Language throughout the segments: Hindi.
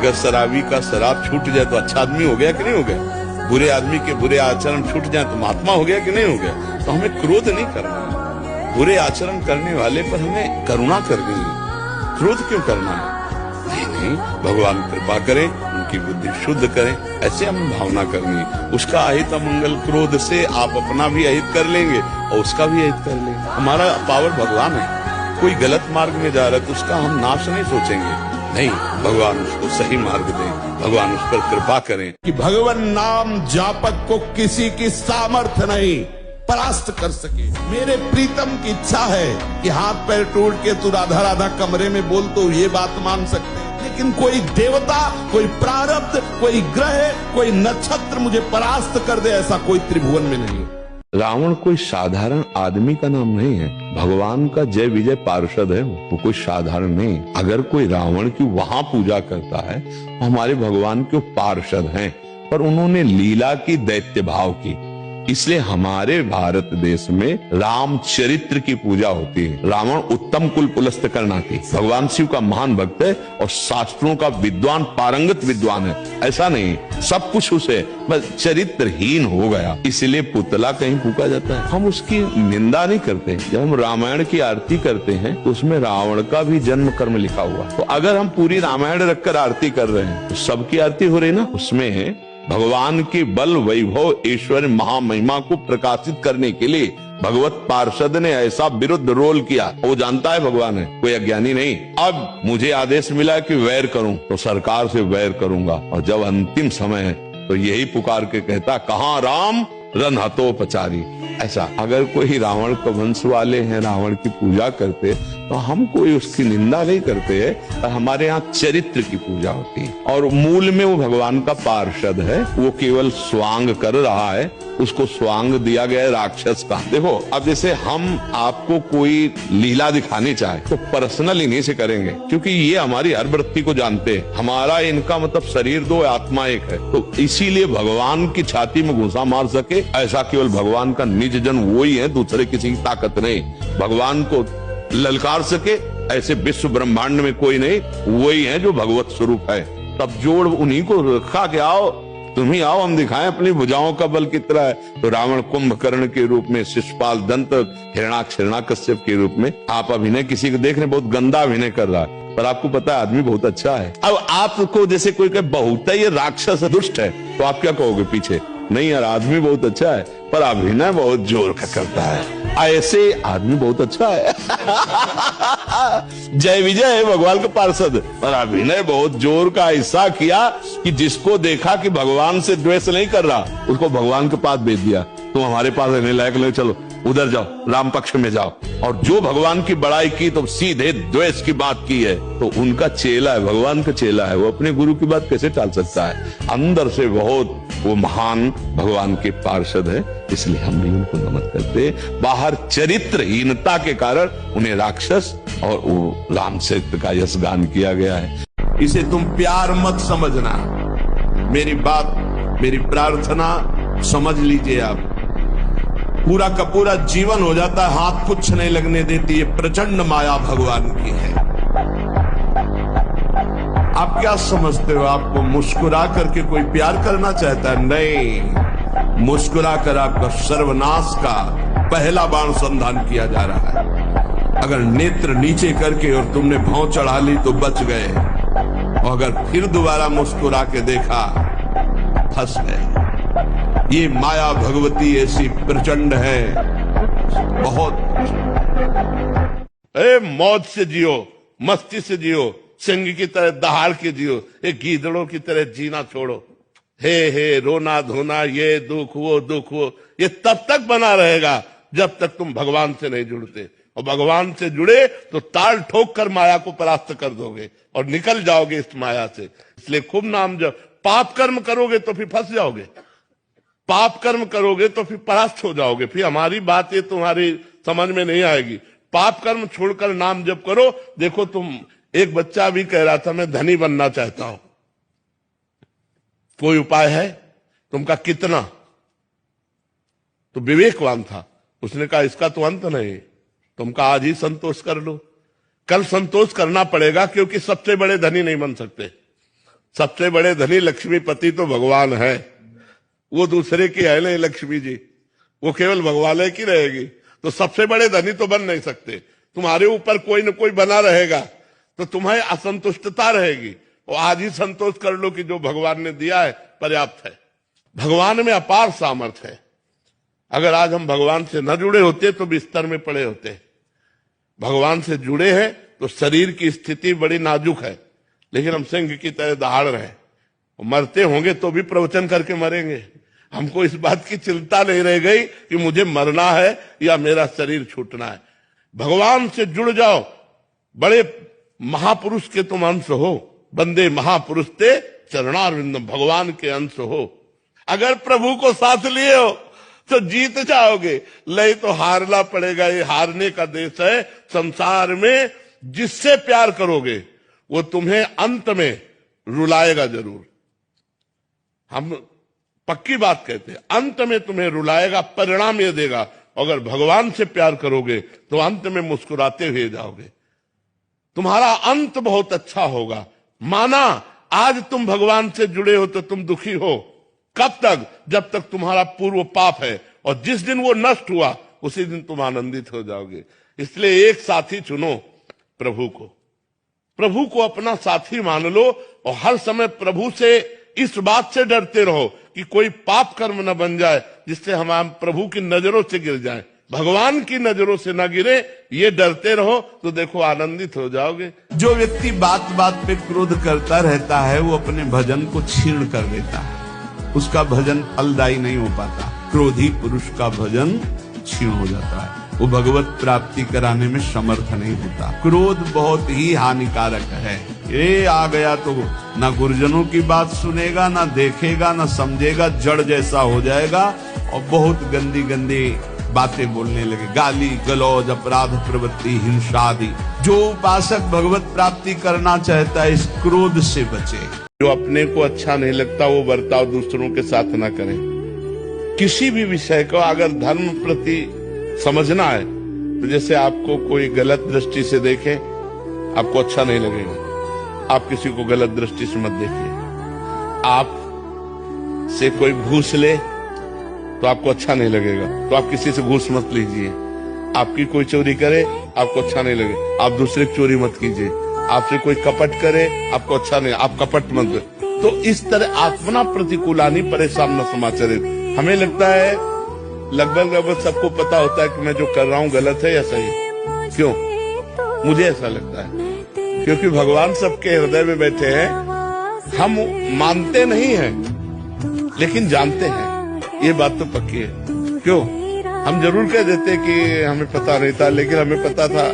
अगर शराबी का शराब छूट जाए तो अच्छा आदमी हो गया कि नहीं हो गया? बुरे आदमी के बुरे आचरण छूट जाए तो महात्मा हो गया कि नहीं हो गया? तो हमें क्रोध नहीं करना है, बुरे आचरण करने वाले पर हमें करुणा करनी है, क्रोध क्यों करना है? नहीं, भगवान कृपा करें, उनकी बुद्धि शुद्ध करें, ऐसे हमें भावना करनी है। उसका अहित अमंगल क्रोध से आप अपना भी अहित कर लेंगे और उसका भी अहित कर लेंगे। हमारा पावर भगवान है। कोई गलत मार्ग में जा रहा है तो उसका हम नाश नहीं सोचेंगे, नहीं, भगवान उसको सही मार्ग दें, भगवान उस पर कृपा करें। कि भगवान नाम जापक को किसी की सामर्थ्य नहीं परास्त कर सके। मेरे प्रीतम की इच्छा है कि हाथ पैर टूट के तू राधा राधा कमरे में बोल तो ये बात मान सकते हैं, लेकिन कोई देवता, कोई प्रारब्ध, कोई ग्रह, कोई नक्षत्र मुझे परास्त कर दे, ऐसा कोई त्रिभुवन में नहीं। रावण कोई साधारण आदमी का नाम नहीं है, भगवान का जय विजय पार्षद है वो कोई साधारण नहीं। अगर कोई रावण की वहां पूजा करता है, हमारे भगवान के पार्षद हैं, पर उन्होंने लीला की, दैत्य भाव की, इसलिए हमारे भारत देश में राम चरित्र की पूजा होती है। रावण उत्तम कुल पुलस्त करना थी, भगवान शिव का महान भक्त है और शास्त्रों का विद्वान, पारंगत विद्वान है, ऐसा नहीं सब कुछ उसे बस चरित्रहीन हो गया, इसलिए पुतला कहीं फूका जाता है। हम उसकी निंदा नहीं करते। जब हम रामायण की आरती करते हैं तो उसमें रावण का भी जन्म कर्म लिखा हुआ, तो अगर हम पूरी रामायण रखकर आरती कर रहे हैं तो सबकी आरती हो रही ना। उसमें भगवान के बल, वैभव, ऐश्वर्य, महामहिमा को प्रकाशित करने के लिए भगवत पार्षद ने ऐसा विरुद्ध रोल किया। वो जानता है भगवान है, कोई अज्ञानी नहीं। अब मुझे आदेश मिला कि वैर करूं तो सरकार से वैर करूंगा, और जब अंतिम समय है तो यही पुकार के कहता, कहां राम रन हतोपचारी। ऐसा अगर कोई रावण के वंश वाले हैं, रावण की पूजा करते, तो हम कोई उसकी निंदा नहीं करते हैं, पर हमारे यहाँ चरित्र की पूजा होती है और मूल में वो भगवान का पार्षद है, वो केवल स्वांग कर रहा है, उसको स्वांग दिया गया है राक्षस का। देखो, अब जैसे हम आपको कोई लीला दिखानी चाहे तो पर्सनल इन्हीं से करेंगे, क्योंकि ये हमारी हर वृत्ति को जानते हैं। हमारा इनका मतलब शरीर दो, आत्मा एक है, तो इसीलिए भगवान की छाती में घुसा मार सके ऐसा केवल भगवान का निज जन वो ही है, दूसरे किसी की ताकत नहीं। भगवान को ललकार सके ऐसे विश्व ब्रह्मांड में कोई नहीं, वही है जो भगवत स्वरूप है। तब जोड़ उन्हीं को रखा के आओ, तुम ही आओ, हम दिखाएं अपनी भुजाओं का बल कितना है। तो रावण कुंभकर्ण के रूप में, शिशुपाल, दंत, हिरणाक्ष, हिरण्यकश्यप के रूप में आप अभिनय किसी को देख रहे, बहुत गंदा अभिनय कर रहा है, पर आपको पता है आदमी बहुत अच्छा है। अब आपको जैसे कोई कहे बहुत है ये राक्षस दुष्ट है, तो आप क्या कहोगे पीछे? नहीं यार, आदमी बहुत अच्छा है पर अभिनय बहुत जोर का करता है। ऐसे आदमी बहुत अच्छा है जय विजय है भगवान का पार्षद, पर अभिनय बहुत जोर का ऐसा किया कि जिसको देखा कि भगवान से द्वेष नहीं कर रहा, उसको भगवान के पास भेज दिया, तुम हमारे पास रहने लायक नहीं, चलो उधर जाओ, राम पक्ष में जाओ। और जो भगवान की बड़ाई की तो सीधे द्वेष की बात की है, तो उनका चेला है, भगवान का चेला है, वो अपने गुरु की बात कैसे टाल सकता है? अंदर से बहुत वो महान भगवान के पार्षद है, इसलिए हम भी उनको नमन करते। बाहर चरित्रहीनता के कारण उन्हें राक्षस और वो राम चरित्र का यश गान किया गया है। इसे तुम प्यार मत समझना, मेरी बात, मेरी प्रार्थना समझ लीजिए। आप पूरा का पूरा जीवन हो जाता है, हाथ कुछ नहीं लगने देती, ये प्रचंड माया भगवान की है। आप क्या समझते हो आपको मुस्कुरा करके कोई प्यार करना चाहता है? नहीं, मुस्कुरा कर आपका सर्वनाश का पहला बाण संधान किया जा रहा है। अगर नेत्र नीचे करके और तुमने भौं चढ़ा ली तो बच गए, और अगर फिर दोबारा मुस्कुरा के देखा, फंस गए। ये माया भगवती ऐसी प्रचंड है, बहुत। मौज से जियो, मस्ती से जियो, सिंह की तरह दहाड़ के जियो, एक गीदड़ों की तरह जीना छोड़ो। हे रोना धोना, ये दुख वो, ये तब तक बना रहेगा जब तक तुम भगवान से नहीं जुड़ते, और भगवान से जुड़े तो ताल ठोक कर माया को परास्त कर दोगे और निकल जाओगे इस माया से। इसलिए खूब नाम जब पाप कर्म करोगे तो फिर फंस जाओगे, पाप कर्म करोगे तो फिर परास्त हो जाओगे। फिर हमारी बात ये तुम्हारी समझ में नहीं आएगी। पाप कर्म छोड़कर नाम जप करो। देखो, तुम, एक बच्चा भी कह रहा था मैं धनी बनना चाहता हूं, कोई उपाय है? तुम कहा कितना? तो विवेकवान था, उसने कहा इसका तो अंत नहीं, तुम कहा आज ही संतोष कर लो। कल संतोष करना पड़ेगा, क्योंकि सबसे बड़े धनी नहीं बन सकते, सबसे बड़े धनी लक्ष्मीपति तो भगवान है, वो दूसरे की है नहीं लक्ष्मी जी, वो केवल भगवान की रहेगी। तो सबसे बड़े धनी तो बन नहीं सकते, तुम्हारे ऊपर कोई न कोई बना रहेगा तो तुम्हें असंतुष्टता रहेगी। और आज ही संतोष कर लो कि जो भगवान ने दिया है पर्याप्त है। भगवान में अपार सामर्थ्य है। अगर आज हम भगवान से न जुड़े होते तो बिस्तर में पड़े होते। भगवान से जुड़े हैं तो शरीर की स्थिति बड़ी नाजुक है, लेकिन हम सिंह की तरह दहाड़ रहे। मरते होंगे तो भी प्रवचन करके मरेंगे। हमको इस बात की चिंता नहीं रह गई कि मुझे मरना है या मेरा शरीर छूटना है। भगवान से जुड़ जाओ। बड़े महापुरुष के तुम अंश हो, बंदे महापुरुष ते चरणारविंदम, भगवान के अंश हो। अगर प्रभु को साथ लिए हो तो जीत जाओगे, नहीं तो हारना पड़ेगा। ये हारने का देश है। संसार में जिससे प्यार करोगे वो तुम्हें अंत में रुलाएगा जरूर। हम पक्की बात कहते हैं, अंत में तुम्हें रुलाएगा, परिणाम ये देगा। अगर भगवान से प्यार करोगे तो अंत में मुस्कुराते हुए जाओगे, तुम्हारा अंत बहुत अच्छा होगा। माना आज तुम भगवान से जुड़े हो तो तुम दुखी हो, कब तक? जब तक तुम्हारा पूर्व पाप है, और जिस दिन वो नष्ट हुआ उसी दिन तुम आनंदित हो जाओगे। इसलिए एक साथी चुनो, प्रभु को। प्रभु को अपना साथी मान लो और हर समय प्रभु से इस बात से डरते रहो कि कोई पाप कर्म न बन जाए जिससे हम प्रभु की नजरों से गिर जाएं। भगवान की नजरों से न गिरे, ये डरते रहो तो देखो आनंदित हो जाओगे। जो व्यक्ति बात बात पे क्रोध करता रहता है वो अपने भजन को क्षीण कर देता है, उसका भजन फलदायी नहीं हो पाता। क्रोधी पुरुष का भजन क्षीण हो जाता है, वो भगवत प्राप्ति कराने में समर्थ नहीं होता। क्रोध बहुत ही हानिकारक है। ये आ गया तो ना गुरुजनों की बात सुनेगा, ना देखेगा, ना समझेगा, जड़ जैसा हो जाएगा और बहुत गंदी गंदी बातें बोलने लगे, गाली गलौज, अपराध प्रवृत्ति, हिंसा आदि। जो उपासक भगवत प्राप्ति करना चाहता है इस क्रोध से बचे। जो अपने को अच्छा नहीं लगता वो बर्ताव दूसरों के साथ ना करें। किसी भी विषय को अगर धर्म प्रति समझना है तो जैसे आपको कोई गलत दृष्टि से देखे, आपको अच्छा नहीं लगेगा। आप किसी को गलत दृष्टि से मत देखिए। आप से कोई घूस ले तो आपको अच्छा नहीं लगेगा, तो आप किसी से घूस मत लीजिए। आपकी कोई चोरी करे आपको अच्छा नहीं लगे, आप दूसरे की चोरी मत कीजिए। आपसे कोई कपट करे आपको अच्छा नहीं, आप कपट मत करें। तो इस तरह आत्मना प्रतिकूलानि परेशान न समाचरित। हमें लगता है लगभग सबको पता होता है कि मैं जो कर रहा हूं गलत है या सही। क्यों? मुझे ऐसा लगता है क्योंकि भगवान सबके हृदय में बैठे हैं। हम मानते नहीं हैं लेकिन जानते हैं, ये बात तो पक्की है। क्यों? हम जरूर कह देते कि हमें पता नहीं था, लेकिन हमें पता था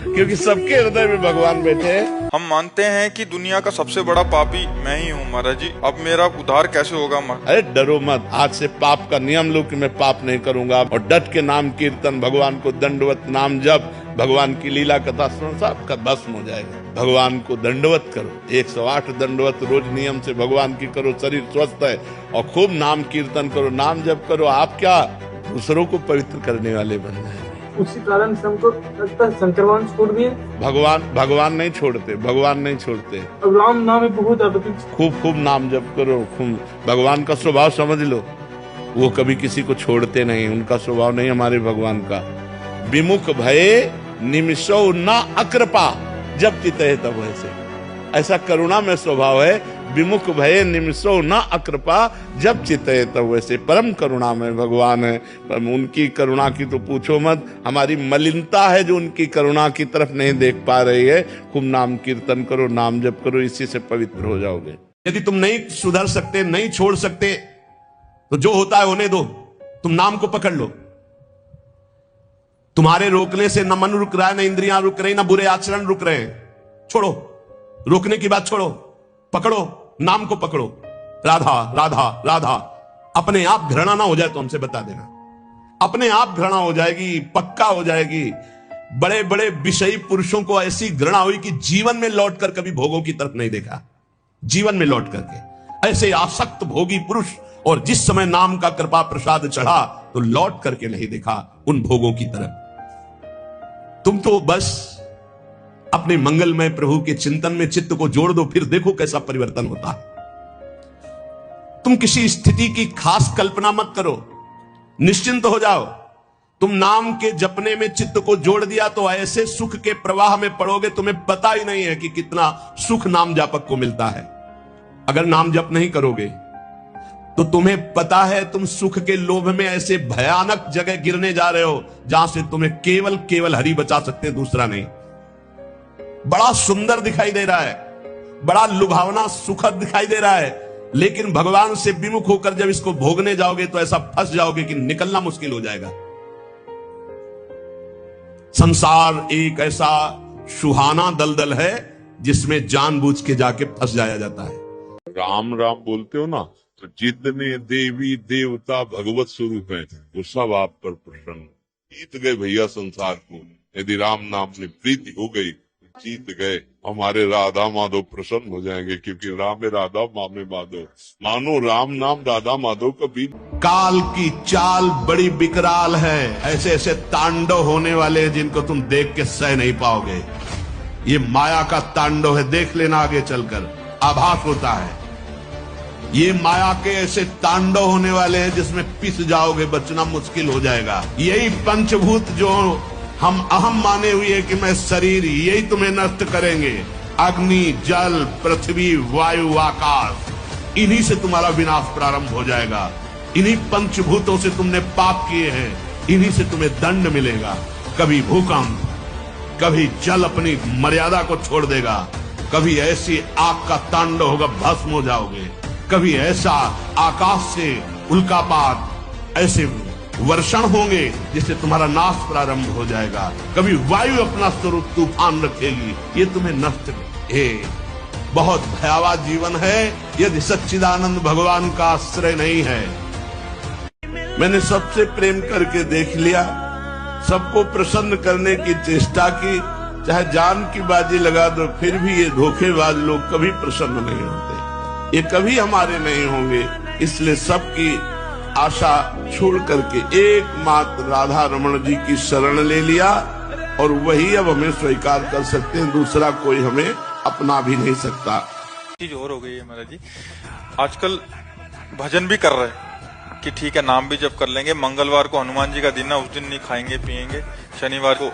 क्योंकि सबके हृदय में भगवान बैठे हैं। हम मानते हैं कि दुनिया का सबसे बड़ा पापी मैं ही हूँ महाराज जी, अब मेरा उद्धार कैसे होगा महाराज? अरे डरो मत, आज से पाप का नियम लो कि मैं पाप नहीं करूंगा, और डट के नाम कीर्तन, भगवान को दंडवत नाम जप, भगवान की लीला कथा सुन, सबका भस्म हो जाएगा। भगवान को दंडवत करो, 108 दंडवत रोज नियम से भगवान की करो, शरीर स्वस्थ है, और खूब नाम कीर्तन करो, नाम जप करो। आप क्या दूसरों को पवित्र करने वाले बन जाएंगे। उसी कारण हमको लगता है शंकर भगवान छोड़ दिए। भगवान नहीं छोड़ते, भगवान नहीं छोड़ते। अब राम नाम में बहुत है, खूब नाम जप करो, खूब। भगवान का स्वभाव समझ लो, वो कभी किसी को छोड़ते नहीं, उनका स्वभाव नहीं हमारे भगवान का। विमुख भये निमिषो न अकृपा, जब चिते तब वैसे। ऐसा करुणा में स्वभाव है। विमुख भये निमिषो न अकृपा, जब चिते तब वैसे। परम करुणा में भगवान है। उनकी करुणा की तो पूछो मत, हमारी मलिनता है जो उनकी करुणा की तरफ नहीं देख पा रही है। खूब नाम कीर्तन करो, नाम जप करो, इसी से पवित्र हो जाओगे। यदि तुम नहीं सुधर सकते, नहीं छोड़ सकते, तो जो होता है होने दो। तुम नाम को पकड़ लो। तुम्हारे रोकने से न मन रुक रहा है, न इंद्रियां रुक रही, न बुरे आचरण रुक रहे हैं। छोड़ो, रोकने की बात छोड़ो, पकड़ो, नाम को पकड़ो। राधा राधा राधा। अपने आप घृणा ना हो जाए तो हमसे बता देना, अपने आप घृणा हो जाएगी, पक्का हो जाएगी। बड़े बड़े विषयी पुरुषों को ऐसी घृणा हुई कि जीवन में लौट कर कभी भोगों की तरफ नहीं देखा। जीवन में लौट करके ऐसे आसक्त भोगी पुरुष, और जिस समय नाम का कृपा प्रसाद चढ़ा तो लौट करके नहीं देखा उन भोगों की तरफ। तुम तो बस अपने मंगलमय प्रभु के चिंतन में चित्त को जोड़ दो, फिर देखो कैसा परिवर्तन होता है। तुम किसी स्थिति की खास कल्पना मत करो, निश्चिंत हो जाओ। तुम नाम के जपने में चित्त को जोड़ दिया तो ऐसे सुख के प्रवाह में पड़ोगे, तुम्हें पता ही नहीं है कि कितना सुख नाम जापक को मिलता है। अगर नाम जप नहीं करोगे तो तुम्हें पता है तुम सुख के लोभ में ऐसे भयानक जगह गिरने जा रहे हो जहां से तुम्हें केवल हरि बचा सकते हैं, दूसरा नहीं। बड़ा सुंदर दिखाई दे रहा है, बड़ा लुभावना सुखद दिखाई दे रहा है, लेकिन भगवान से विमुख होकर जब इसको भोगने जाओगे तो ऐसा फंस जाओगे कि निकलना मुश्किल हो जाएगा। संसार एक ऐसा सुहाना दलदल है जिसमें जानबूझ के जाके फंस जाया जाता है। राम राम बोलते हो ना, तो जितने देवी देवता भगवत स्वरूप हैं वो सब आप पर प्रसन्न जीत गए भैया संसार को। यदि राम नाम में प्रीति हो गई जीत गए। हमारे राधा माधव प्रसन्न हो जाएंगे, क्योंकि राम में राधा माँ में माधव। मानो राम नाम राधा माधव का बीच। काल की चाल बड़ी विकराल है, ऐसे ऐसे तांडव होने वाले हैं जिनको तुम देख के सह नहीं पाओगे। ये माया का तांडव है, देख लेना आगे चलकर आभास होता है। ये माया के ऐसे तांडव होने वाले हैं जिसमें पिस जाओगे, बचना मुश्किल हो जाएगा। यही पंचभूत जो हम अहम माने हुए है कि मैं शरीर, यही तुम्हें नष्ट करेंगे। अग्नि, जल, पृथ्वी, वायु, आकाश, इन्हीं से तुम्हारा विनाश प्रारंभ हो जाएगा। इन्हीं पंचभूतों से तुमने पाप किए हैं, इन्हीं से तुम्हें दंड मिलेगा। कभी भूकंप, कभी जल अपनी मर्यादा को छोड़ देगा, कभी ऐसी आग का तांडव होगा, भस्म हो जाओगे। कभी ऐसा आकाश से उल्कापात, ऐसे वर्षण होंगे जिससे तुम्हारा नाश प्रारंभ हो जाएगा। कभी वायु अपना स्वरूप तूफान रखेगी, ये तुम्हें नष्ट है। बहुत भयावह जीवन है यदि सच्चिदानंद भगवान का आश्रय नहीं है। मैंने सबसे प्रेम करके देख लिया, सबको प्रसन्न करने की चेष्टा की, चाहे जान की बाजी लगा दो, फिर भी ये धोखेबाज लोग कभी प्रसन्न नहीं होते, ये कभी हमारे नहीं होंगे। इसलिए सबकी आशा छोड़ करके एकमात्र राधा रमण जी की शरण ले लिया, और वही अब हमें स्वीकार कर सकते हैं, दूसरा कोई हमें अपना भी नहीं सकता। चीज और हो गई है महाराज जी, आजकल भजन भी कर रहे हैं कि ठीक है नाम भी जब कर लेंगे, मंगलवार को हनुमान जी का दिन है, उस दिन नहीं खाएंगे पिएंगे, शनिवार को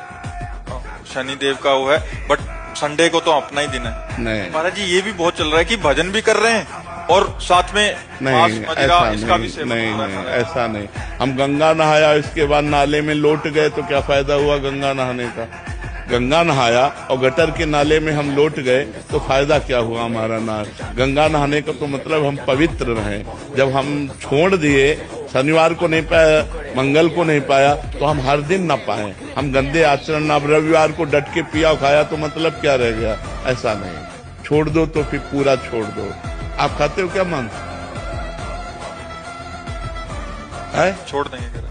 शनिदेव का वो है, बट संडे को तो अपना ही दिन है। नहीं महाराज जी ये भी बहुत चल रहा है कि भजन भी कर रहे हैं और साथ में मांस मदिरा इसका भी सेवन नहीं, हो रहा है। ऐसा नहीं। हम गंगा नहाया, इसके बाद नाले में लौट गए तो क्या फायदा हुआ गंगा नहाने का? गंगा नहाया और गटर के नाले में हम लौट गए तो फायदा क्या हुआ हमारा? गंगा नहाने का तो मतलब हम पवित्र रहें। जब हम छोड़ दिए, शनिवार को नहीं पाया, मंगल को नहीं पाया, तो हम हर दिन न पाए। हम गंदे आचरण, अब रविवार को डट के पिया खाया तो मतलब क्या रह गया? ऐसा नहीं, छोड़ दो तो फिर पूरा छोड़ दो। आप खाते हो क्या मांस? छोड़ देंगे।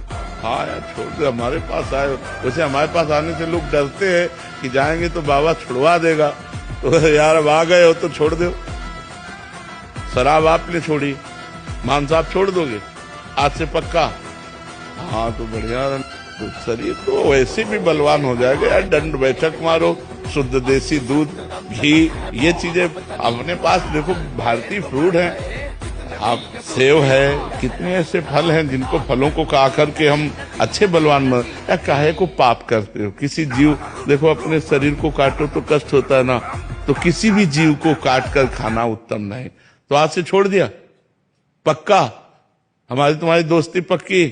हाँ यार छोड़ दो, हमारे पास आए। वैसे हमारे पास आने से लोग डरते हैं कि जाएंगे तो बाबा छुड़वा देगा, तो यार अब आ गए हो तो छोड़ दो। शराब आपने छोड़ी, मांस आप छोड़ दोगे आज से पक्का? हाँ तो बढ़िया, तो शरीर तो वैसे भी बलवान हो जाएगा यार। दंड बैठक मारो, शुद्ध देसी दूध, घी, ये चीजें अपने पास देखो। भारतीय फ्रूट है, आप सेव है, कितने ऐसे फल हैं जिनको फलों को खा करके हम अच्छे बलवान या काहे को पाप करते हो? किसी जीव, देखो अपने शरीर को काटो तो कष्ट होता है ना, तो किसी भी जीव को काट कर खाना उत्तम नहीं। तो आज से छोड़ दिया पक्का? हमारी तुम्हारी दोस्ती पक्की?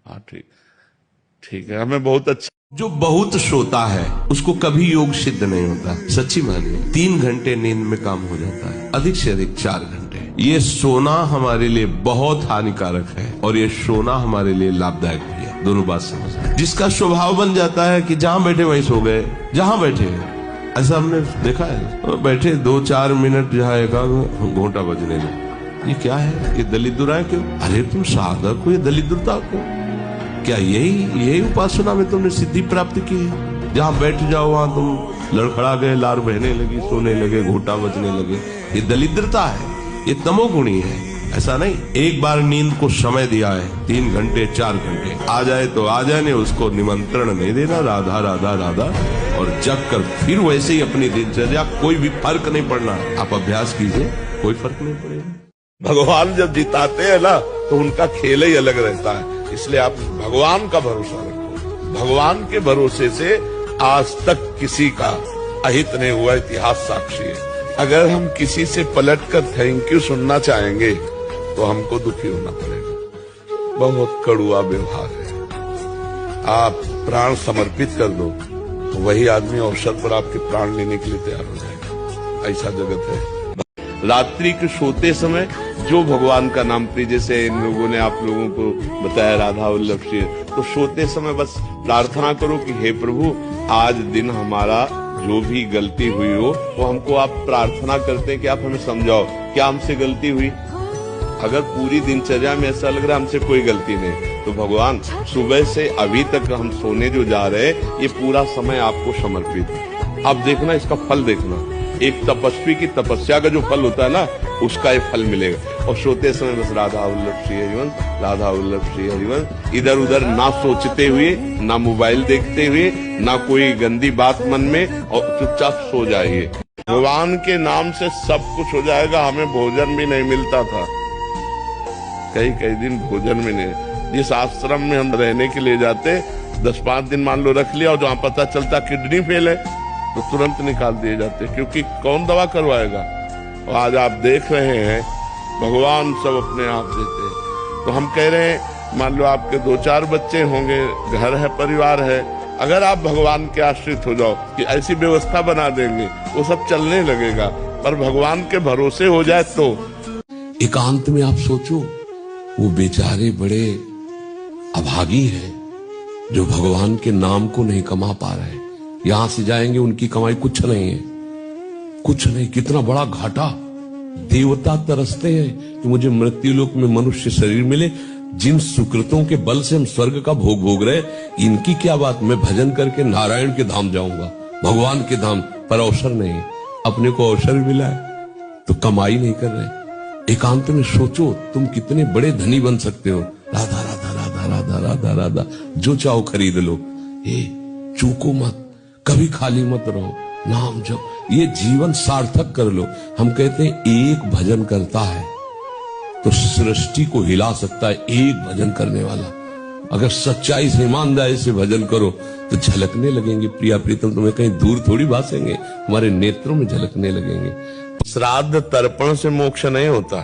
हाँ ठीक है, हमें बहुत अच्छा। जो बहुत सोता है उसको कभी योग सिद्ध नहीं होता। सच्ची मानिए 3 घंटे नींद में काम हो जाता है, अधिक से अधिक 4 घंटे। ये सोना हमारे लिए बहुत हानिकारक है और ये सोना हमारे लिए लाभदायक भी है। दोनों बात समझ। जिसका स्वभाव बन जाता है कि जहां बैठे वहीं सो गए, जहां बैठे, ऐसा हमने देखा है। तो बैठे 2-4 मिनट जहाँ एकाग्र, घोंटा बजने लगे। ये क्या है? ये दलिद्र क्यों? अरे तुम साधक हो, ये दलिद्रता क्यों? क्या यही उपासना में तुमने सिद्धि प्राप्त की है? जहां बैठ जाओ वहां तुम लड़खड़ा गए, लार बहने लगी, सोने लगे, घोटा बजने लगे। ये दलिद्रता है, ये तमोगुणी है। ऐसा नहीं, एक बार नींद को समय दिया है 3 घंटे 4 घंटे, आ जाए तो आ जाने, उसको निमंत्रण नहीं देना। राधा राधा राधा और जग कर फिर वैसे ही अपनी दिनचर्या, कोई भी फर्क नहीं पड़ रहा। आप अभ्यास कीजिए, कोई फर्क नहीं पड़ेगा। भगवान जब जिताते हैं ना तो उनका खेल ही अलग रहता है। इसलिए आप भगवान का भरोसा रखो। भगवान के भरोसे से आज तक किसी का अहित नहीं हुआ, इतिहास साक्षी है। अगर हम किसी से पलट कर थैंक यू सुनना चाहेंगे तो हमको दुखी होना पड़ेगा। बहुत कड़ुआ व्यवहार है। आप प्राण समर्पित कर दो तो वही आदमी अवसर पर आपके प्राण लेने के लिए तैयार हो जाएगा। ऐसा जगत है। रात्रि के सोते समय जो भगवान का नाम प्रिय, जैसे इन लोगों ने आप लोगों को बताया राधा वल्लभ श्री, तो सोते समय बस प्रार्थना करो कि हे प्रभु, आज दिन हमारा जो भी गलती हुई हो वो हमको आप प्रार्थना करते हैं कि आप हमें समझाओ क्या हमसे गलती हुई। अगर पूरी दिनचर्या में ऐसा लग रहा है हमसे कोई गलती नहीं, तो भगवान सुबह से अभी तक हम सोने जो जा रहे हैं ये पूरा समय आपको समर्पित है। अब देखना इसका फल देखना। एक तपस्वी की तपस्या का जो फल होता है ना, उसका ये फल मिलेगा। और सोते समय बस राधा वल्लभ श्री हरिवंश, राधा वल्लभ श्री हरिवंश, इधर उधर ना सोचते हुए, ना मोबाइल देखते हुए, ना कोई गंदी बात मन में, और चुपचाप सो जाइए। भगवान के नाम से सब कुछ हो जाएगा। हमें भोजन भी नहीं मिलता था, कई दिन भोजन में नहीं। जिस आश्रम में हम रहने के लिए जाते, 10-5 दिन मान लो रख लिया, और जहाँ पता चलता किडनी फेल है तो तुरंत निकाल दिए जाते, क्योंकि कौन दवा करवाएगा। और आज आप देख रहे हैं भगवान सब अपने आप देते हैं। तो हम कह रहे हैं, मान लो आपके 2-4 बच्चे होंगे, घर है, परिवार है, अगर आप भगवान के आश्रित हो जाओ कि ऐसी व्यवस्था बना देंगे, वो सब चलने लगेगा। पर भगवान के भरोसे हो जाए तो एकांत में आप सोचो, वो बेचारे बड़े अभागी हैं जो भगवान के नाम को नहीं कमा पा रहे। यहां से जाएंगे, उनकी कमाई कुछ नहीं है, कुछ नहीं। कितना बड़ा घाटा। देवता तरसते हैं कि मुझे मृत्युलोक में मनुष्य शरीर मिले। जिन सुकृतों के बल से हम स्वर्ग का भोग भोग रहे, इनकी क्या बात। मैं भजन करके नारायण के धाम जाऊंगा, भगवान के धाम, पर अवसर नहीं। अपने को अवसर मिला है तो कमाई नहीं कर रहे। एकांत में सोचो, तुम कितने बड़े धनी बन सकते हो। राधा राधा राधा राधा राधा राधा, जो चाहो खरीद लो। चूको मत, कभी खाली मत रहो, नाम जप, ये जीवन सार्थक कर लो। हम कहते हैं एक भजन करता है तो सृष्टि को हिला सकता है, एक भजन करने वाला। अगर सच्चाई से, ईमानदारी से भजन करो तो झलकने लगेंगे प्रिया प्रीतम, तुम्हें कहीं दूर थोड़ी भासेंगे, हमारे नेत्रों में झलकने लगेंगे। श्राद्ध तर्पण से मोक्ष नहीं होता,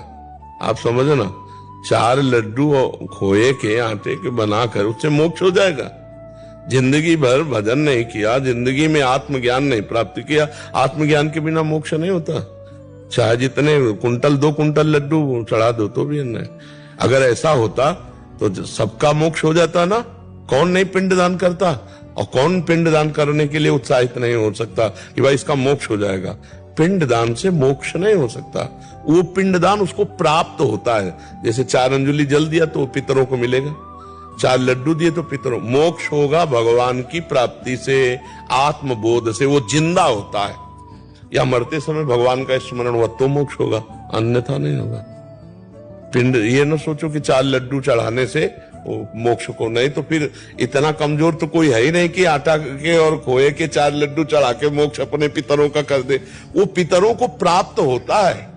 आप समझो ना। 4 लड्डू खोए के आटे के बनाकर उससे मोक्ष हो जाएगा। जिंदगी भर भजन नहीं किया, जिंदगी में आत्मज्ञान नहीं प्राप्त किया, आत्मज्ञान के बिना मोक्ष नहीं होता। चाहे जितने 2 कुंटल लड्डू चढ़ा दो तो भी नहीं। अगर ऐसा होता तो सबका मोक्ष हो जाता ना। कौन नहीं पिंडदान करता, और कौन पिंडदान करने के लिए उत्साहित नहीं हो सकता कि भाई इसका मोक्ष हो जाएगा। पिंडदान से मोक्ष नहीं हो सकता, वो पिंडदान उसको प्राप्त होता है। जैसे 4 अंजुलि जल दिया तो पितरों को मिलेगा, 4 लड्डू दिए तो पितरों। मोक्ष होगा भगवान की प्राप्ति से, आत्मबोध से, वो जिंदा होता है। या मरते समय भगवान का स्मरण हुआ तो मोक्ष होगा, अन्यथा नहीं होगा। पिंड ये न सोचो कि 4 लड्डू चढ़ाने से मोक्ष को, नहीं तो फिर इतना कमजोर तो कोई है ही नहीं कि आटा के और खोए के 4 लड्डू चढ़ा के मोक्ष अपने पितरों का कर दे। वो पितरों को प्राप्त होता है,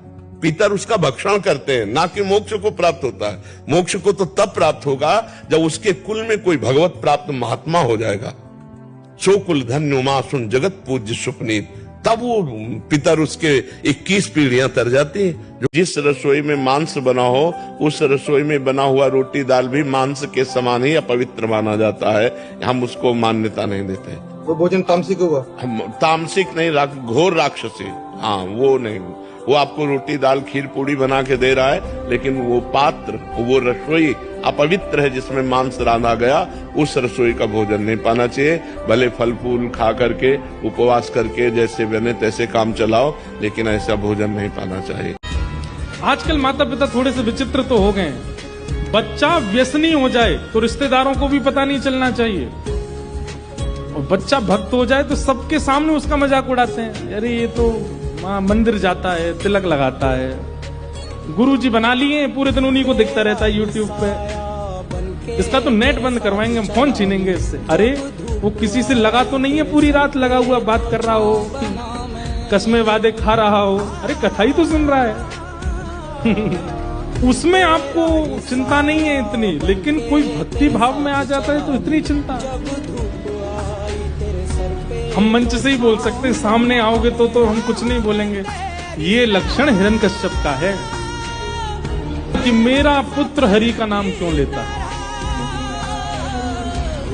पितर उसका भक्षण करते हैं, ना कि मोक्ष को प्राप्त होता है। मोक्ष को तो तब प्राप्त होगा जब उसके कुल में कोई भगवत प्राप्त महात्मा हो जाएगा। सो कुल धन्य उमा सुन जगत पूज्य सुपनीत, तब वो पितर उसके 21 पीढ़ियां तर जाती हैं। जो जिस रसोई में मांस बना हो, उस रसोई में बना हुआ रोटी दाल भी मांस के समान ही अपवित्र माना जाता है। हम उसको मान्यता नहीं देते। वो भोजन तामसिक हुआ, हम तामसिक नहीं, घोर राक्षसी। हाँ, वो नहीं। वो आपको रोटी दाल खीर पूड़ी बना के दे रहा है, लेकिन वो पात्र, वो रसोई अपवित्र है जिसमें मांस रांधा गया। उस रसोई का भोजन नहीं पाना चाहिए। भले फल फूल खा करके, उपवास करके, जैसे बने तैसे काम चलाओ, लेकिन ऐसा भोजन नहीं पाना चाहिए। आजकल माता पिता थोड़े से विचित्र तो हो गए। बच्चा व्यसनी हो जाए तो रिश्तेदारों को भी पता नहीं चलना चाहिए, और बच्चा भक्त हो जाए तो सबके सामने उसका मजाक उड़ाते हैं। अरे ये तो मंदिर जाता है, तिलक लगाता है, गुरुजी बना लिए, पूरे दिन उन्हीं को दिखता रहता है यूट्यूब पे। इसका तो नेट बंद करवाएंगे हम, फोन छीनेंगे इससे। अरे वो किसी से लगा तो नहीं है, पूरी रात लगा हुआ बात कर रहा हो, कसमें वादे खा रहा हो, अरे कथा ही तो सुन रहा है। उसमें आपको चिंता नहीं है इतनी, लेकिन कोई भक्ति भाव में आ जाता है तो इतनी चिंता। हम मंच से ही बोल सकते हैं, सामने आओगे तो हम कुछ नहीं बोलेंगे। ये लक्षण हिरण्यकश्यप का है कि मेरा पुत्र हरि का नाम क्यों लेता है।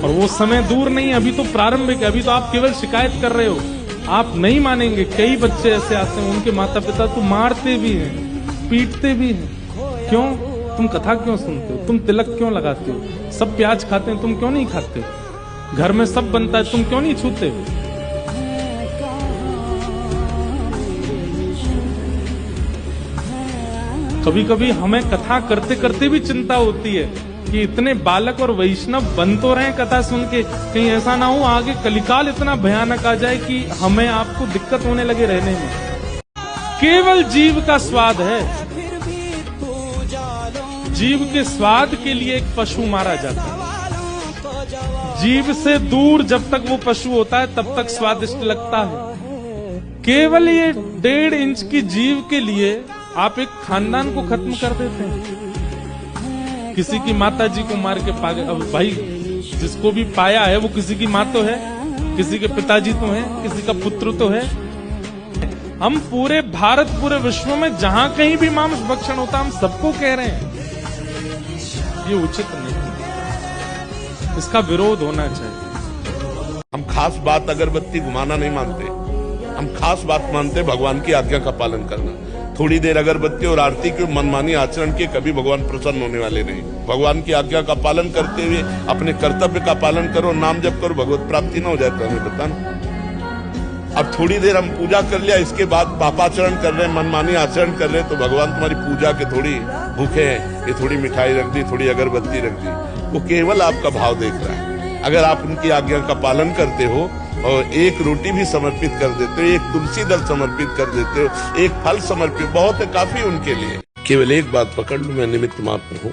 और वो समय दूर नहीं, अभी तो प्रारंभिक है, अभी तो आप केवल शिकायत कर रहे हो। आप नहीं मानेंगे, कई बच्चे ऐसे आते हैं, उनके माता पिता तो मारते भी हैं, पीटते भी हैं। क्यों? तुम कथा क्यों सुनते हो? तुम तिलक क्यों लगाते हो? सब प्याज खाते हैं, तुम क्यों नहीं खाते? घर में सब बनता है, तुम क्यों नहीं छूते? कभी कभी हमें कथा करते करते भी चिंता होती है कि इतने बालक और वैष्णव बन तो रहे कथा सुन के, कहीं ऐसा ना हो आगे कलिकाल इतना भयानक आ जाए कि हमें आपको दिक्कत होने लगे रहने में। केवल जीव का स्वाद है, जीव के स्वाद के लिए एक पशु मारा जाता है। जीव से दूर जब तक वो पशु होता है तब तक स्वादिष्ट लगता है। केवल ये 1.5 इंच की जीव के लिए आप एक खानदान को खत्म कर देते हैं। किसी की माता जी को मार के पा गए। अब भाई जिसको भी पाया है वो किसी की माँ तो है, किसी के पिताजी तो है, किसी का पुत्र तो है। हम पूरे भारत, पूरे विश्व में जहां कहीं भी मांस भक्षण होता हम सबको कह रहे हैं ये उचित नहीं, इसका विरोध होना चाहिए। हम खास बात अगरबत्ती घुमाना नहीं मानते, हम खास बात मानते भगवान की आज्ञा का पालन करना। थोड़ी देर अगरबत्ती और आरती के मनमानी आचरण के कभी भगवान प्रसन्न होने वाले नहीं। भगवान की आज्ञा का पालन करते हुए अपने कर्तव्य का पालन करो, नाम जप करो, भगवत प्राप्ति ना हो जाए तो हमें बताना। अब थोड़ी देर हम पूजा कर लिया, इसके बाद पापाचरण कर रहे हैं, मनमानी आचरण कर रहे हैं, तो भगवान तुम्हारी पूजा के थोड़ी भूखे हैं कि थोड़ी मिठाई रख दी, थोड़ी अगरबत्ती रख दी। वो केवल आपका भाव देख रहा है। अगर आप उनकी आज्ञा का पालन करते हो और एक रोटी भी समर्पित कर देते हो, एक तुलसी दल समर्पित कर देते हो, एक फल समर्पित, बहुत है, काफी उनके लिए। केवल एक बात पकड़ लो, मैं निमित्त मात्र हूँ,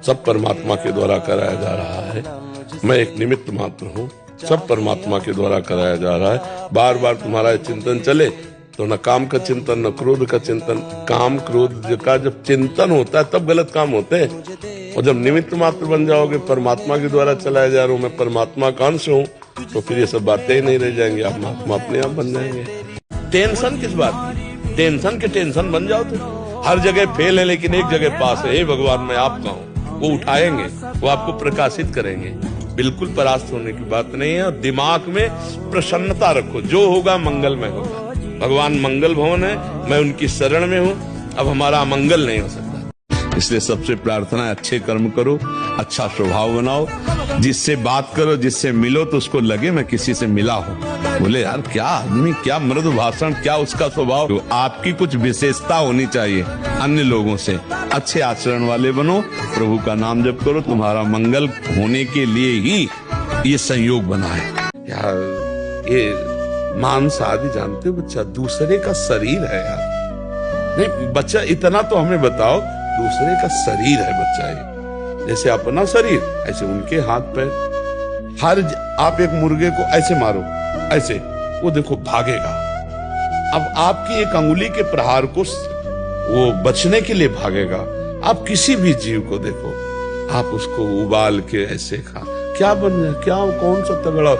सब परमात्मा के द्वारा कराया जा रहा है। मैं एक निमित्त मात्र हूँ, सब परमात्मा के द्वारा कराया जा रहा है। बार बार तुम्हारा चिंतन चले तो न काम का चिंतन न क्रोध का चिंतन। काम क्रोध का जब चिंतन होता है तब गलत काम होते हैं। और जब निमित्त मात्र बन जाओगे, परमात्मा के द्वारा चलाया जा रहा हूँ, मैं परमात्मा का अंश हूँ, तो फिर ये सब बातें ही नहीं रह जाएंगी, आप महात्मा अपने आप बन जाएंगे। टेंशन किस बात की? टेंशन के टेंशन बन जाओ तो हर जगह फेल है लेकिन एक जगह पास है। हे भगवान मैं आपका हूँ, वो उठाएंगे, वो आपको प्रकाशित करेंगे। बिल्कुल परास्त होने की बात नहीं है। और दिमाग में प्रसन्नता रखो, जो होगा मंगलमय होगा। भगवान मंगल भवन है, मैं उनकी शरण में हूँ, अब हमारा अमंगल नहीं हो सकता। इसलिए सबसे प्रार्थना है अच्छे कर्म करो, अच्छा स्वभाव बनाओ, जिससे बात करो, जिससे मिलो तो उसको लगे मैं किसी से मिला हूँ। बोले यार क्या आदमी, क्या मृदु भाषण, क्या उसका स्वभाव। तो आपकी कुछ विशेषता होनी चाहिए अन्य लोगों से। अच्छे आचरण वाले बनो, प्रभु का नाम जप करो, तुम्हारा मंगल होने के लिए ही ये संयोग बना है। यार ये मांस आदि जानते हो, बच्चा दूसरे का शरीर है यार। नहीं बच्चा, इतना तो हमें बताओ, दूसरे का शरीर है बच्चा ये। जैसे अपना शरीर ऐसे उनके हाथ पैर। आप एक मुर्गे को ऐसे मारो, ऐसे, वो देखो भागेगा। अब आपकी एक अंगुली के प्रहार को वो बचने के लिए भागेगा। आप किसी भी जीव को देखो, आप उसको उबाल के ऐसे खा, क्या बन जाए, क्या कौन सा तगड़ा।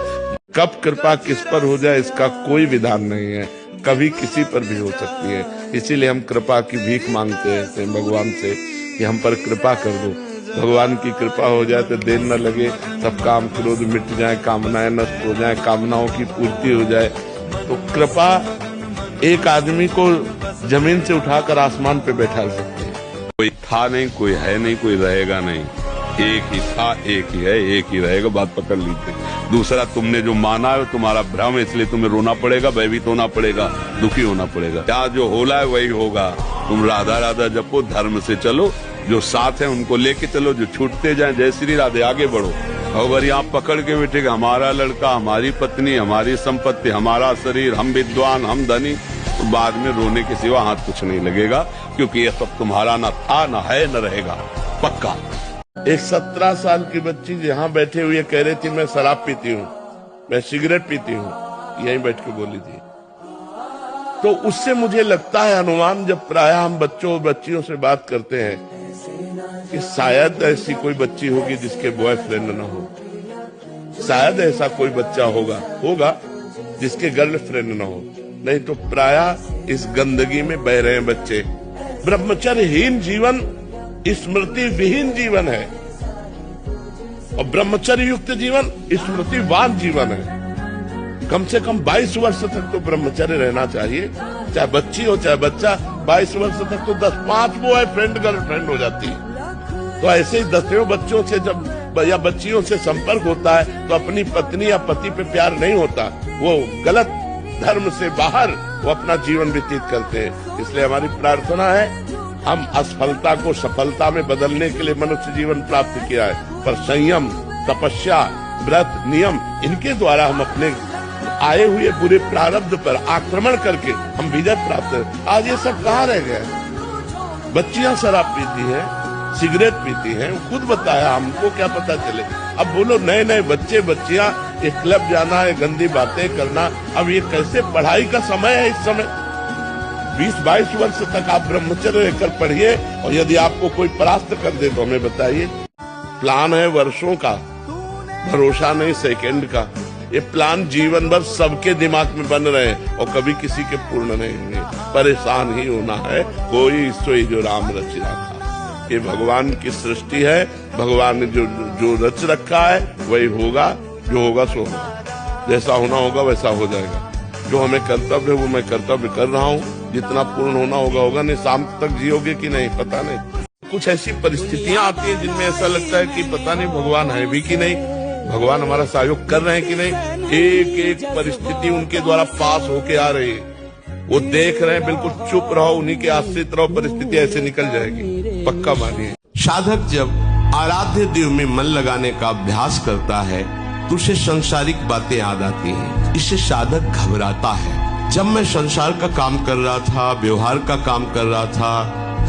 कब कृपा किस पर हो जाए इसका कोई विधान नहीं है, कभी किसी पर भी हो सकती है। इसीलिए हम कृपा की भीख मांगते हैं भगवान से कि हम पर कृपा कर दो। भगवान की कृपा हो जाए तो देर न लगे, सब काम क्रोध मिट जाए, कामनाएं नष्ट हो जाए, कामनाओं की पूर्ति हो जाए। तो कृपा एक आदमी को जमीन से उठाकर आसमान पे बैठा सकती है। कोई था नहीं, कोई है नहीं, कोई रहेगा नहीं। एक ही था, एक ही है, एक ही रहेगा। बात पकड़ लीजिए। दूसरा तुमने जो माना है तुम्हारा भ्रम है, इसलिए तुम्हें रोना पड़ेगा, भयभीत होना पड़ेगा, दुखी होना पड़ेगा। क्या जो होला है वही होगा। तुम राधा राधा जपो, धर्म से चलो, जो साथ है उनको लेके चलो, जो छूटते जाए जय श्री राधे, आगे बढ़ो। अगर यहाँ पकड़ के बैठेगा हमारा लड़का, हमारी पत्नी, हमारी संपत्ति, हमारा शरीर, हम विद्वान, हम धनी, तो बाद में रोने के सिवा हाथ कुछ नहीं लगेगा, क्योंकि ये सब तुम्हारा न था, न है, न रहेगा, पक्का। एक 17 साल की बच्ची यहाँ बैठे हुए कह रही थी मैं शराब पीती हूँ, मैं सिगरेट पीती हूँ, यहीं बैठ के बोली थी। तो उससे मुझे लगता है अनुमान, जब प्राय हम बच्चों बच्चियों से बात करते हैं कि शायद ऐसी कोई बच्ची होगी जिसके बॉयफ्रेंड ना हो, शायद ऐसा कोई बच्चा होगा जिसके गर्लफ्रेंड ना हो, नहीं तो प्राय इस गंदगी में बह रहे हैं बच्चे। ब्रह्मचर्यहीन जीवन स्मृति विहीन जीवन है और ब्रह्मचर्य युक्त जीवन स्मृतिवान जीवन है। कम से कम 22 वर्ष तक तो ब्रह्मचर्य रहना चाहिए, चाहे बच्ची हो चाहे बच्चा। 22 वर्ष तक तो 10-5 बॉयफ्रेंड गर्लफ्रेंड हो जाती है। तो ऐसे ही 10 बच्चों से जब या बच्चियों से संपर्क होता है तो अपनी पत्नी या पति पे प्यार नहीं होता, वो गलत धर्म से बाहर वो अपना जीवन व्यतीत करते हैं। इसलिए हमारी प्रार्थना है, हम असफलता को सफलता में बदलने के लिए मनुष्य जीवन प्राप्त किया है, पर संयम, तपस्या, व्रत, नियम, इनके द्वारा हम अपने आए हुए बुरे प्रारब्ध पर आक्रमण करके हम विजय प्राप्त हैं। आज ये सब कहाँ रह गए? बच्चियां शराब पीती हैं, सिगरेट पीती हैं, खुद बताया, हमको क्या पता चले। अब बोलो नए नए बच्चे बच्चियां एक क्लब जाना है, गंदी बातें करना। अब ये कैसे? पढ़ाई का समय है इस समय। 20-22 वर्ष तक आप ब्रह्मचर्य रहकर पढ़िए और यदि आपको कोई परास्त कर दे तो हमें बताइए। प्लान है वर्षों का, भरोसा नहीं सेकंड का। ये प्लान जीवन भर सबके दिमाग में बन रहे हैं और कभी किसी के पूर्ण नहीं होंगे। परेशान ही होना है, कोई सोई जो राम रच रखा। ये भगवान की सृष्टि है, भगवान ने जो रच रखा है वही होगा, जो होगा सो होगा। जैसा होना होगा वैसा हो जाएगा। जो हमें कर्तव्य है वो मैं कर्तव्य कर रहा हूँ, जितना पूर्ण होना होगा। नहीं शाम तक जियोगे कि नहीं पता नहीं। कुछ ऐसी परिस्थितियां आती हैं जिनमें ऐसा लगता है कि पता नहीं भगवान है भी कि नहीं, भगवान हमारा सहयोग कर रहे हैं कि नहीं। एक एक परिस्थिति उनके द्वारा पास होके आ रही है, वो देख रहे हैं। बिल्कुल चुप रहो, उन्हीं के आश्रित रहो, परिस्थिति ऐसे निकल जाएगी, पक्का मानिए। साधक जब आराध्य देव में मन लगाने का अभ्यास करता है तो उसे संसारिक बातें याद आती हैं। इससे साधक घबराता है। जब मैं संसार का काम कर रहा था, व्यवहार का काम कर रहा था,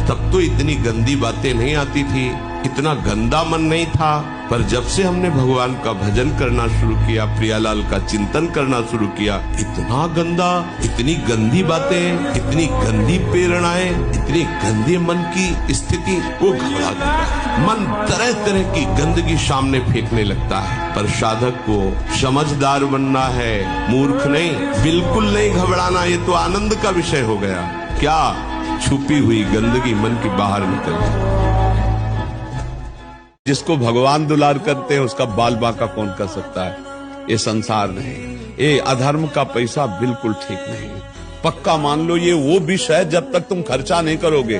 तब तो इतनी गंदी बातें नहीं आती थी, इतना गंदा मन नहीं था। पर जब से हमने भगवान का भजन करना शुरू किया, प्रियालाल का चिंतन करना शुरू किया, इतना गंदा, इतनी गंदी बातें, इतनी गंदी प्रेरणाएं, इतनी गंदी मन की स्थिति, वो घबरा देता है। मन तरह तरह की गंदगी सामने फेंकने लगता है। पर साधक को समझदार बनना है, मूर्ख नहीं, बिल्कुल नहीं घबराना। ये तो आनंद का विषय हो गया। क्या छुपी हुई गंदगी मन की बाहर निकल जाए। जिसको भगवान दुलार करते हैं उसका बाल बांका कौन कर सकता है? ये संसार नहीं, ये अधर्म का पैसा बिल्कुल ठीक नहीं है। पक्का मान लो ये वो विष है, जब तक तुम खर्चा नहीं करोगे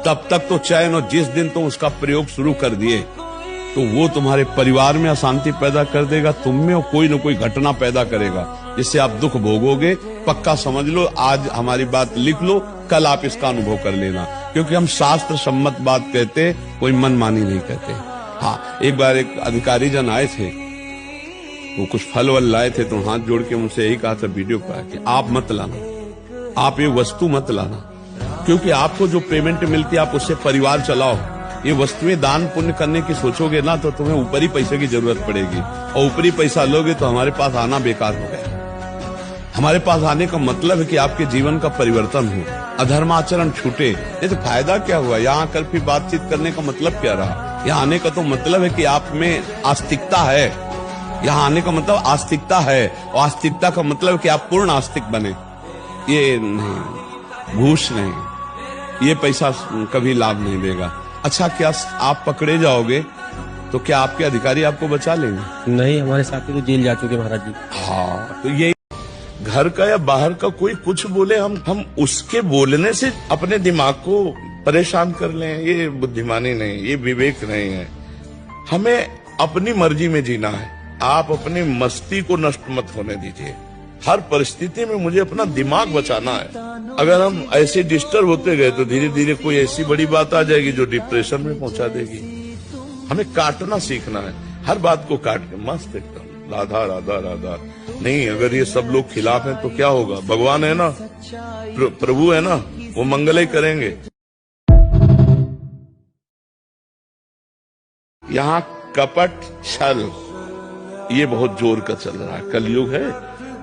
तब तक तो चैन, और जिस दिन तुम उसका प्रयोग शुरू कर दिए तो वो तुम्हारे परिवार में अशांति पैदा कर देगा, तुम में कोई न कोई घटना पैदा करेगा जिससे आप दुख भोगोगे। पक्का समझ लो, आज हमारी बात लिख लो, कल आप इसका अनुभव कर लेना। क्योंकि हम शास्त्र सम्मत बात कहते, कोई मनमानी नहीं कहते। हाँ, एक बार एक अधिकारी जन आए थे, वो कुछ फल वल लाए थे, तो हाथ जोड़ के मुझसे यही कहा था वीडियो पर कि आप मत लाना, आप ये वस्तु मत लाना, क्योंकि आपको जो पेमेंट मिलती है आप उससे परिवार चलाओ। ये वस्तुएं दान पुण्य करने की सोचोगे ना तो तुम्हें ऊपरी पैसे की जरूरत पड़ेगी, और ऊपरी पैसा लोगे तो हमारे पास आना बेकार हो गया। हमारे पास आने का मतलब है कि आपके जीवन का परिवर्तन हो, अधर्माचरण छूटे। नहीं तो फायदा क्या हुआ? यहाँ आकर फिर बातचीत करने का मतलब क्या रहा? यहाँ आने का तो मतलब है कि आप में आस्तिकता है। यहाँ आने का मतलब आस्तिकता है, और आस्तिकता का मतलब है कि आप पूर्ण आस्तिक बने। ये नहीं, घूस नहीं, ये पैसा कभी लाभ नहीं देगा। अच्छा, क्या आप पकड़े जाओगे तो क्या आपके अधिकारी आपको बचा लेंगे? नहीं, हमारे साथी तो जेल जा चुके महाराज जी। हाँ, तो ये घर का या बाहर का कोई कुछ बोले, हम उसके बोलने से अपने दिमाग को परेशान कर लें, ये बुद्धिमानी नहीं, ये विवेक नहीं है। हमें अपनी मर्जी में जीना है। आप अपनी मस्ती को नष्ट मत होने दीजिए। हर परिस्थिति में मुझे अपना दिमाग बचाना है। अगर हम ऐसे डिस्टर्ब होते गए तो धीरे धीरे कोई ऐसी बड़ी बात आ जाएगी जो डिप्रेशन में पहुंचा देगी। हमें काटना सीखना है, हर बात को काट के मस्त एकदम राधा राधा राधा। नहीं, अगर ये सब लोग खिलाफ हैं तो क्या होगा? भगवान है ना, प्रभु है ना, वो मंगल ही करेंगे। यहाँ कपट छल ये बहुत जोर का चल रहा है। कलयुग है,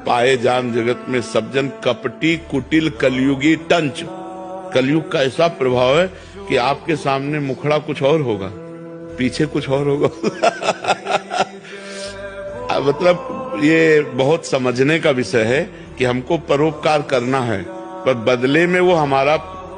पाए जान जगत में सब जन कपटी कुटिल कलयुगी टंच। कलयुग का ऐसा प्रभाव है कि आपके सामने मुखड़ा कुछ और होगा, पीछे कुछ और होगा। मतलब ये बहुत समझने का विषय है कि हमको परोपकार करना है, पर बदले में वो हमारा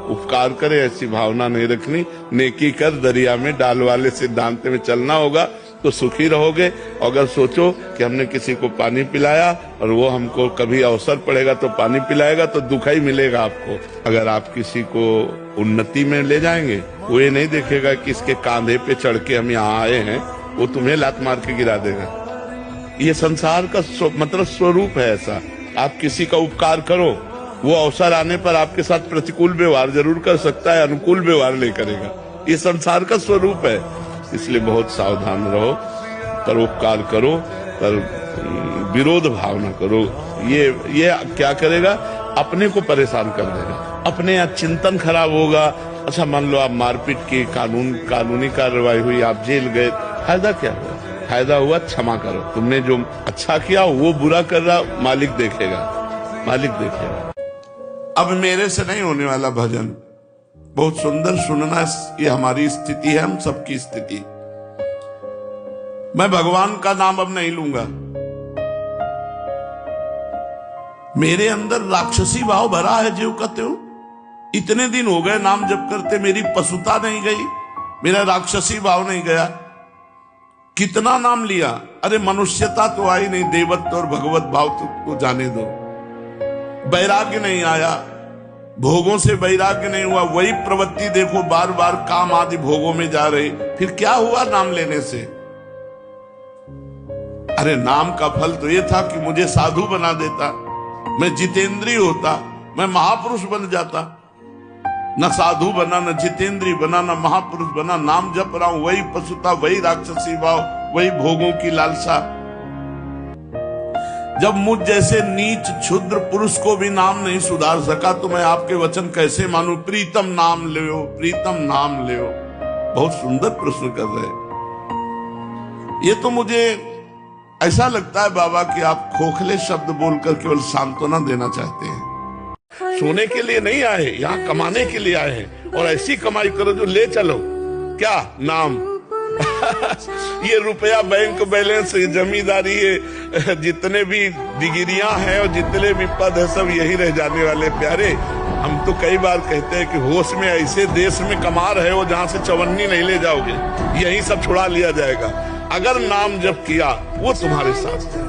उपकार करे ऐसी भावना नहीं रखनी। नेकी कर दरिया में डाल वाले सिद्धांत में चलना होगा तो सुखी रहोगे। अगर सोचो कि हमने किसी को पानी पिलाया और वो हमको कभी अवसर पड़ेगा तो पानी पिलाएगा, तो दुख ही मिलेगा आपको। अगर आप किसी को उन्नति में ले जाएंगे, वो ये नहीं देखेगा कि इसके कांधे पे चढ़ के हम यहाँ आए हैं, वो तुम्हें लात मार के गिरा देगा। ये संसार का मतलब स्वरूप है ऐसा। आप किसी का उपकार करो, वो अवसर आने पर आपके साथ प्रतिकूल व्यवहार जरूर कर सकता है, अनुकूल व्यवहार नहीं करेगा। ये संसार का स्वरूप है, इसलिए बहुत सावधान रहो। परोपकार करो, पर विरोध भाव न करो। ये क्या करेगा? अपने को परेशान कर देगा, अपने चिंतन खराब होगा। अच्छा, मान लो आप मारपीट की कानूनी कार्रवाई हुई, आप जेल गए, फायदा क्या हुआ? फायदा हुआ क्षमा करो। तुमने जो अच्छा किया वो बुरा कर रहा, मालिक देखेगा, मालिक देखेगा। अब मेरे से नहीं होने वाला भजन, बहुत सुंदर सुनना। ये हमारी स्थिति है, हम सबकी स्थिति। मैं भगवान का नाम अब नहीं लूंगा। मेरे अंदर राक्षसी भाव भरा है, ज्यों कहते हो। इतने दिन हो गए नाम जप करते, मेरी पशुता नहीं गई, मेरा राक्षसी भाव नहीं गया। कितना नाम लिया, अरे मनुष्यता तो आई नहीं, देवत्व और भगवत भाव तो जाने दो। वैराग्य नहीं आया, भोगों से वैराग्य नहीं हुआ। वही प्रवृत्ति देखो, बार बार काम आदि भोगों में जा रही। फिर क्या हुआ नाम लेने से? अरे नाम का फल तो ये था कि मुझे साधु बना देता, मैं जितेंद्रिय होता, मैं महापुरुष बन जाता। न साधु बना, न जितेंद्रिय बना, न महापुरुष बना। नाम जप रहा हूं, वही पशुता, वही राक्षसी भाव, वही भोगों की लालसा। जब मुझ जैसे नीच क्षुद्र पुरुष को भी नाम नहीं सुधार सका, तो मैं आपके वचन कैसे मानूं? प्रीतम नाम ले, प्रीतम नाम ले। बहुत सुंदर प्रश्न कर रहे। ये तो मुझे ऐसा लगता है बाबा कि आप खोखले शब्द बोलकर केवल सांत्वना देना चाहते हैं। सोने के लिए नहीं आए, यहाँ कमाने के लिए आए हैं। और ऐसी कमाई करो जो ले चलो। क्या नाम? ये रुपया, बैंक बैलेंस, जमींदारी, जितने भी डिग्रियां हैं और जितने भी पद है, सब यही रह जाने वाले। प्यारे, हम तो कई बार कहते हैं कि होश में ऐसे देश में कमा रहे हो जहां से चवन्नी नहीं ले जाओगे, यही सब छुड़ा लिया जाएगा। अगर नाम जप किया, वो तुम्हारे साथ है।